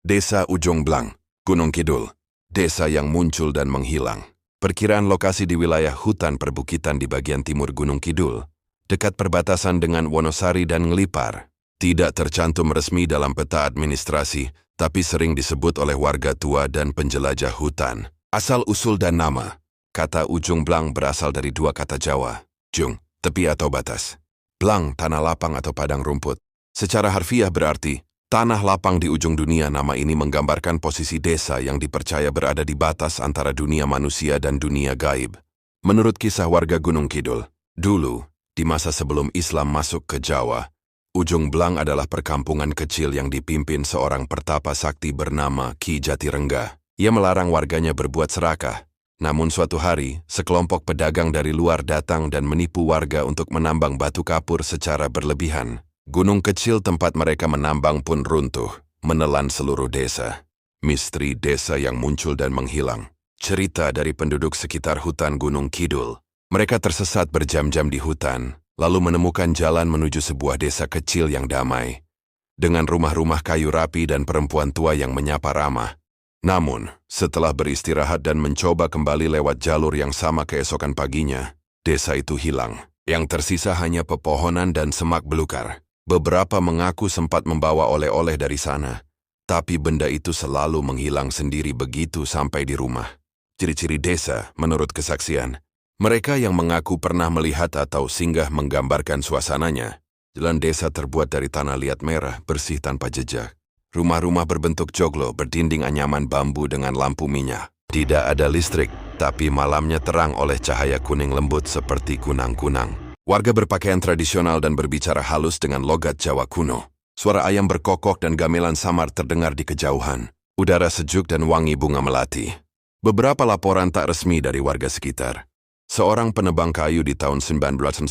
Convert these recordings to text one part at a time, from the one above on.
Desa Ujung Blang, Gunung Kidul. Desa yang muncul dan menghilang. Perkiraan lokasi di wilayah hutan perbukitan di bagian timur Gunung Kidul, dekat perbatasan dengan Wonosari dan Ngelipar. Tidak tercantum resmi dalam peta administrasi, tapi sering disebut oleh warga tua dan penjelajah hutan. Asal-usul dan nama. Kata Ujung Blang berasal dari dua kata Jawa. Jung, tepi atau batas. Blang, tanah lapang atau padang rumput. Secara harfiah berarti, tanah lapang di ujung dunia. Nama ini menggambarkan posisi desa yang dipercaya berada di batas antara dunia manusia dan dunia gaib. Menurut kisah warga Gunung Kidul, dulu, di masa sebelum Islam masuk ke Jawa, Ujung Blang adalah perkampungan kecil yang dipimpin seorang pertapa sakti bernama Ki Jatirengga. Ia melarang warganya berbuat serakah. Namun suatu hari, sekelompok pedagang dari luar datang dan menipu warga untuk menambang batu kapur secara berlebihan. Gunung kecil tempat mereka menambang pun runtuh, menelan seluruh desa. Misteri desa yang muncul dan menghilang. Cerita dari penduduk sekitar hutan Gunung Kidul. Mereka tersesat berjam-jam di hutan, lalu menemukan jalan menuju sebuah desa kecil yang damai. Dengan rumah-rumah kayu rapi dan perempuan tua yang menyapa ramah. Namun, setelah beristirahat dan mencoba kembali lewat jalur yang sama keesokan paginya, desa itu hilang. Yang tersisa hanya pepohonan dan semak belukar. Beberapa mengaku sempat membawa oleh-oleh dari sana, tapi benda itu selalu menghilang sendiri begitu sampai di rumah. Ciri-ciri desa, menurut kesaksian, mereka yang mengaku pernah melihat atau singgah menggambarkan suasananya. Jalan desa terbuat dari tanah liat merah, bersih tanpa jejak. Rumah-rumah berbentuk joglo berdinding anyaman bambu dengan lampu minyak. Tidak ada listrik, tapi malamnya terang oleh cahaya kuning lembut seperti kunang-kunang. Warga berpakaian tradisional dan berbicara halus dengan logat Jawa kuno. Suara ayam berkokok dan gamelan samar terdengar di kejauhan. Udara sejuk dan wangi bunga melati. Beberapa laporan tak resmi dari warga sekitar. Seorang penebang kayu di tahun 1990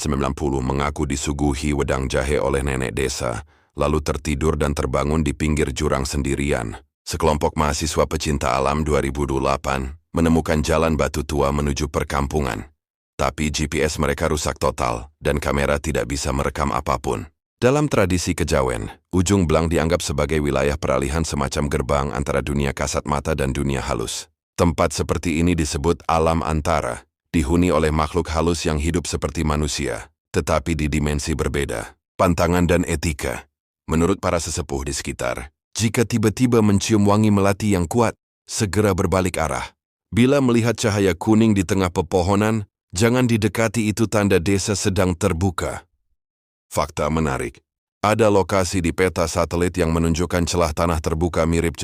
mengaku disuguhi wedang jahe oleh nenek desa, lalu tertidur dan terbangun di pinggir jurang sendirian. Sekelompok mahasiswa pecinta alam 2008 menemukan jalan batu tua menuju perkampungan. Tapi GPS mereka rusak total dan kamera tidak bisa merekam apapun. Dalam tradisi kejawen, Ujung Blang dianggap sebagai wilayah peralihan semacam gerbang antara dunia kasat mata dan dunia halus. Tempat seperti ini disebut alam antara, dihuni oleh makhluk halus yang hidup seperti manusia, tetapi di dimensi berbeda. Pantangan dan etika. Menurut para sesepuh di sekitar, jika tiba-tiba mencium wangi melati yang kuat, segera berbalik arah. Bila melihat cahaya kuning di tengah pepohonan, jangan didekati, itu tanda desa sedang terbuka. Fakta menarik. Ada lokasi di peta satelit yang menunjukkan celah tanah terbuka mirip